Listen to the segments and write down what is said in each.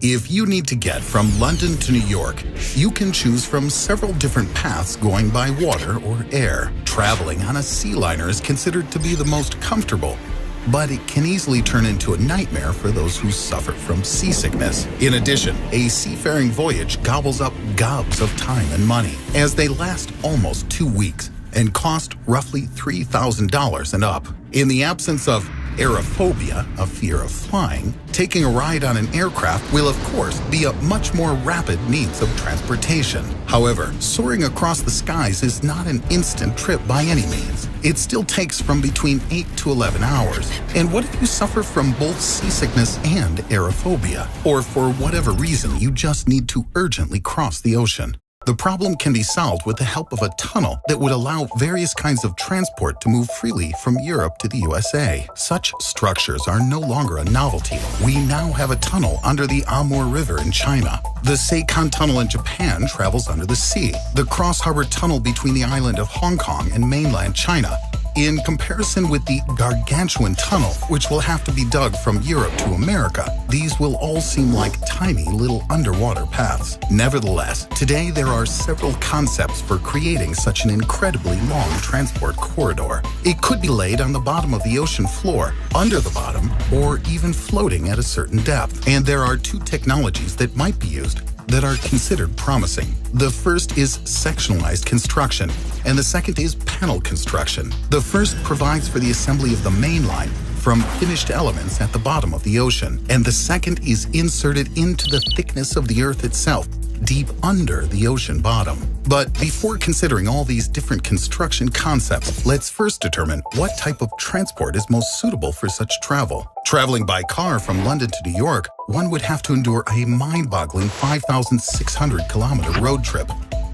If you need to get from London to New York, you can choose from several different paths going by water or air. Traveling on a sea liner is considered to be the most comfortable, but it can easily turn into a nightmare for those who suffer from seasickness. In addition, a seafaring voyage gobbles up gobs of time and money, as they last almost 2 weeks and cost roughly $3,000 and up. In the absence of aerophobia, a fear of flying, taking a ride on an aircraft will of course be a much more rapid means of transportation. However, soaring across the skies is not an instant trip by any means. It still takes from between 8 to 11 hours. And what if you suffer from both seasickness and aerophobia? Or for whatever reason, you just need to urgently cross the ocean? The problem can be solved with the help of a tunnel that would allow various kinds of transport to move freely from Europe to the USA. Such structures are no longer a novelty. We now have a tunnel under the Amur River in China. The Seikon Tunnel in Japan travels under the sea. The Cross Harbor Tunnel between the island of Hong Kong and mainland China. In comparison with the Gargantuan Tunnel, which will have to be dug from Europe to America, these will all seem like tiny little underwater paths. Nevertheless, today there are several concepts for creating such an incredibly long transport corridor. It could be laid on the bottom of the ocean floor, under the bottom, or even floating at a certain depth. And there are 2 technologies that might be used that are considered promising. The first is sectionalized construction, and the second is panel construction. The first provides for the assembly of the main line from finished elements at the bottom of the ocean, and the second is inserted into the thickness of the earth itself, deep under the ocean bottom. But before considering all these different construction concepts, let's first determine what type of transport is most suitable for such travel. Traveling by car from London to New York, one would have to endure a mind-boggling 5,600-kilometer road trip.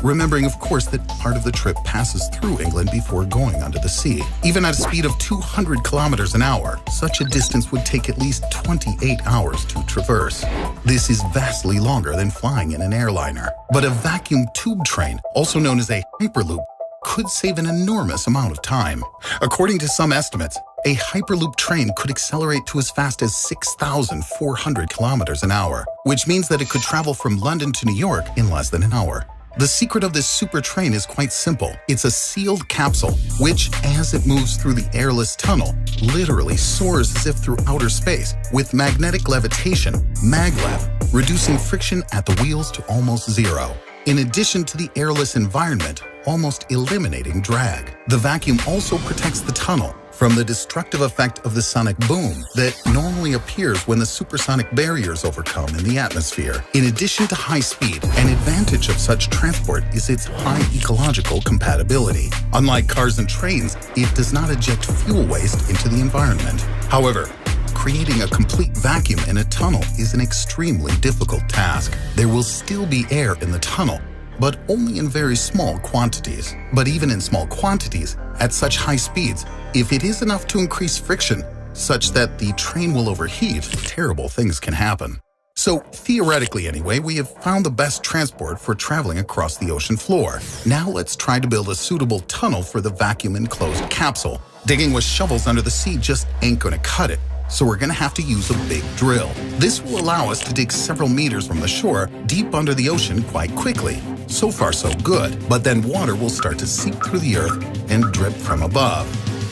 Remembering, of course, that part of the trip passes through England before going under the sea. Even at a speed of 200 kilometers an hour, such a distance would take at least 28 hours to traverse. This is vastly longer than flying in an airliner. But a vacuum tube train, also known as a Hyperloop, could save an enormous amount of time. According to some estimates, a Hyperloop train could accelerate to as fast as 6,400 kilometers an hour, which means that it could travel from London to New York in less than an hour. The secret of this super train is quite simple. It's a sealed capsule, which, as it moves through the airless tunnel, literally soars as if through outer space, with magnetic levitation, maglev, reducing friction at the wheels to almost zero. In addition to the airless environment, almost eliminating drag. The vacuum also protects the tunnel from the destructive effect of the sonic boom that normally appears when the supersonic barriers overcome in the atmosphere. In addition to high speed, an advantage of such transport is its high ecological compatibility. Unlike cars and trains, it does not eject fuel waste into the environment. However, creating a complete vacuum in a tunnel is an extremely difficult task. There will still be air in the tunnel, but only in very small quantities. But even in small quantities, at such high speeds, if it is enough to increase friction such that the train will overheat, terrible things can happen. So theoretically anyway, we have found the best transport for traveling across the ocean floor. Now let's try to build a suitable tunnel for the vacuum-enclosed capsule. Digging with shovels under the sea just ain't gonna cut it. So we're gonna have to use a big drill. This will allow us to dig several meters from the shore, deep under the ocean quite quickly. So far so good, but then water will start to seep through the earth and drip from above.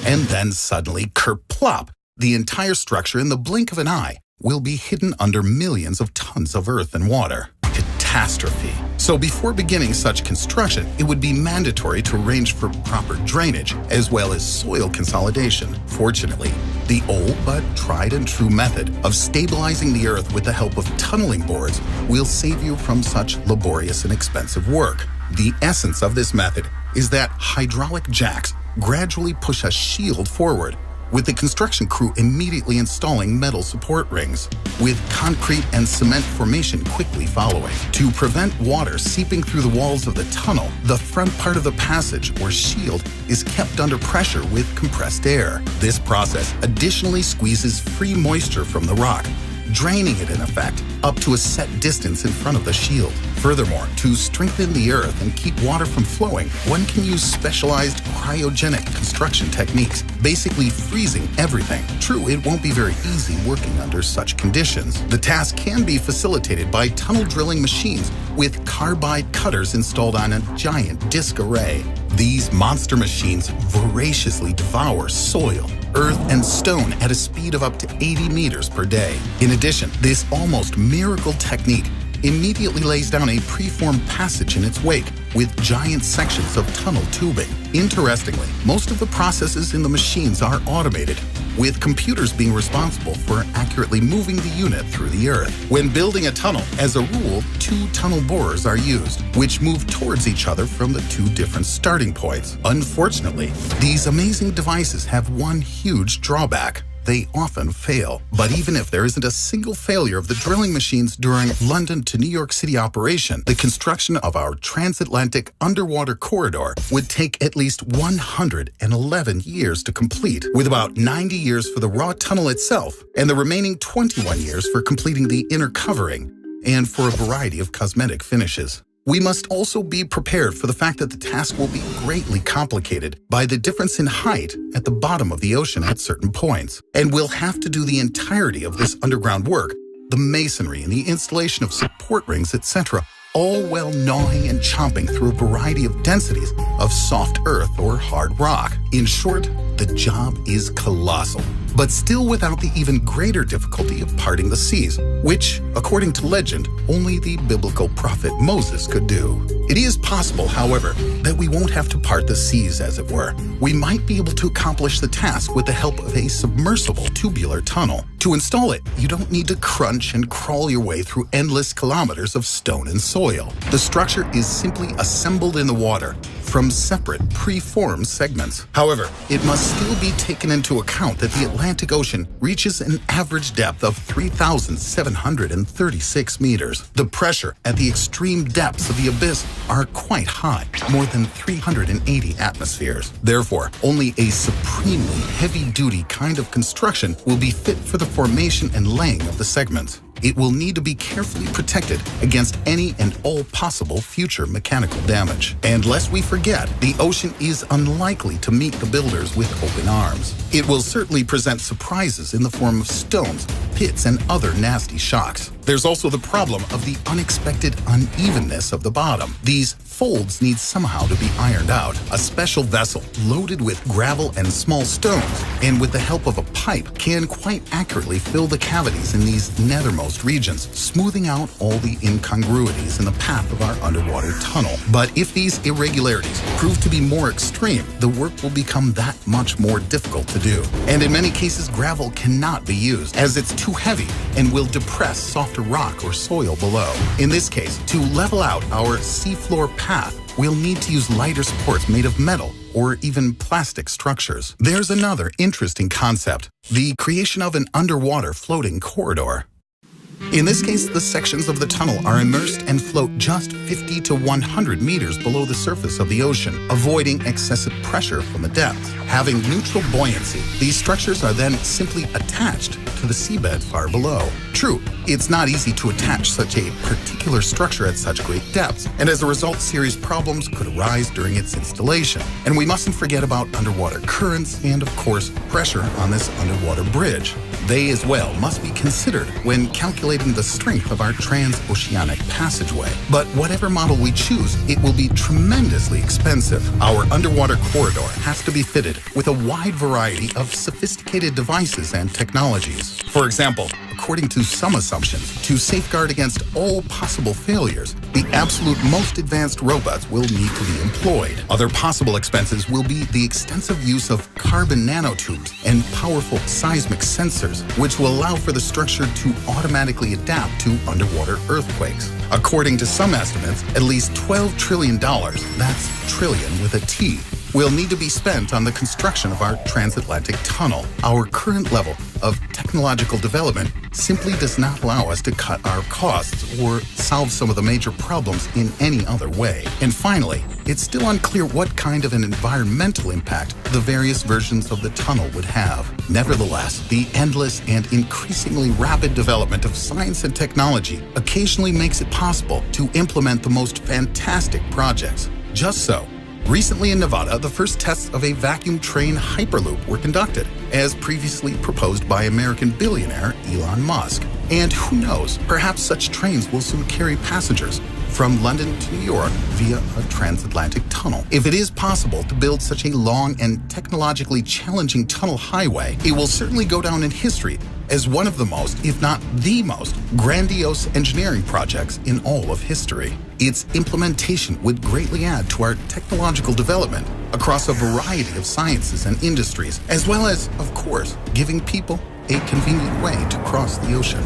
And then suddenly, kerplop, the entire structure in the blink of an eye will be hidden under millions of tons of earth and water. Catastrophe. So before beginning such construction, it would be mandatory to arrange for proper drainage, as well as soil consolidation. Fortunately, the old but tried and true method of stabilizing the earth with the help of tunneling boards will save you from such laborious and expensive work. The essence of this method is that hydraulic jacks gradually push a shield forward, with the construction crew immediately installing metal support rings, with concrete and cement formation quickly following. To prevent water seeping through the walls of the tunnel, the front part of the passage or shield is kept under pressure with compressed air. This process additionally squeezes free moisture from the rock, draining it in effect up to a set distance in front of the shield. Furthermore, to strengthen the earth and keep water from flowing, one can use specialized cryogenic construction techniques, basically freezing everything. True, it won't be very easy working under such conditions. The task can be facilitated by tunnel drilling machines with carbide cutters installed on a giant disc array. These monster machines voraciously devour soil, earth, and stone at a speed of up to 80 meters per day. In addition, this almost miracle technique immediately lays down a preformed passage in its wake with giant sections of tunnel tubing. Interestingly, most of the processes in the machines are automated, with computers being responsible for accurately moving the unit through the earth. When building a tunnel, as a rule, 2 tunnel borers are used, which move towards each other from the 2 different starting points. Unfortunately, these amazing devices have one huge drawback. They often fail. But even if there isn't a single failure of the drilling machines during London to New York City operation, the construction of our transatlantic underwater corridor would take at least 111 years to complete, with about 90 years for the raw tunnel itself and the remaining 21 years for completing the inner covering and for a variety of cosmetic finishes. We must also be prepared for the fact that the task will be greatly complicated by the difference in height at the bottom of the ocean at certain points, and we'll have to do the entirety of this underground work, the masonry and the installation of support rings, etc., all while gnawing and chomping through a variety of densities of soft earth or hard rock. In short, the job is colossal, but still without the even greater difficulty of parting the seas, which, according to legend, only the biblical prophet Moses could do. It is possible, however, that we won't have to part the seas, as it were. We might be able to accomplish the task with the help of a submersible tubular tunnel. To install it, you don't need to crunch and crawl your way through endless kilometers of stone and soil. The structure is simply assembled in the water from separate, pre-formed segments. However, it must still be taken into account that the Atlantic Ocean reaches an average depth of 3,736 meters. The pressure at the extreme depths of the abyss are quite high, more than 380 atmospheres. Therefore, only a supremely heavy-duty kind of construction will be fit for the formation and laying of the segments. It will need to be carefully protected against any and all possible future mechanical damage. And lest we forget, the ocean is unlikely to meet the builders with open arms. It will certainly present surprises in the form of stones, pits, and other nasty shocks. There's also the problem of the unexpected unevenness of the bottom. These folds need somehow to be ironed out. A special vessel loaded with gravel and small stones, and with the help of a pipe, can quite accurately fill the cavities in these nethermost regions, smoothing out all the incongruities in the path of our underwater tunnel. But if these irregularities prove to be more extreme, the work will become that much more difficult to do. And in many cases, gravel cannot be used, as it's too heavy and will depress softer rock or soil below. In this case, to level out our seafloor path, we'll need to use lighter supports made of metal or even plastic structures. There's another interesting concept: the creation of an underwater floating corridor. In this case, the sections of the tunnel are immersed and float just 50 to 100 meters below the surface of the ocean, avoiding excessive pressure from the depths. Having neutral buoyancy, these structures are then simply attached to the seabed far below. True, it's not easy to attach such a particular structure at such great depths, and as a result, serious problems could arise during its installation. And we mustn't forget about underwater currents and, of course, pressure on this underwater bridge. They as well must be considered when calculating the strength of our transoceanic passageway. But whatever model we choose, it will be tremendously expensive. Our underwater corridor has to be fitted with a wide variety of sophisticated devices and technologies. For example, according to some assumptions, to safeguard against all possible failures, the absolute most advanced robots will need to be employed. Other possible expenses will be the extensive use of carbon nanotubes and powerful seismic sensors, which will allow for the structure to automatically adapt to underwater earthquakes. According to some estimates, at least $12 trillion, that's trillion with a T, will need to be spent on the construction of our transatlantic tunnel. Our current level of technological development simply does not allow us to cut our costs or solve some of the major problems in any other way. And finally, it's still unclear what kind of an environmental impact the various versions of the tunnel would have. Nevertheless, the endless and increasingly rapid development of science and technology occasionally makes it possible to implement the most fantastic projects. Just so, recently in Nevada, the first tests of a vacuum train Hyperloop were conducted, as previously proposed by American billionaire Elon Musk. And who knows, perhaps such trains will soon carry passengers from London to New York via a transatlantic tunnel. If it is possible to build such a long and technologically challenging tunnel highway, it will certainly go down in history as one of the most, if not the most, grandiose engineering projects in all of history. Its implementation would greatly add to our technological development across a variety of sciences and industries, as well as, of course, giving people a convenient way to cross the ocean.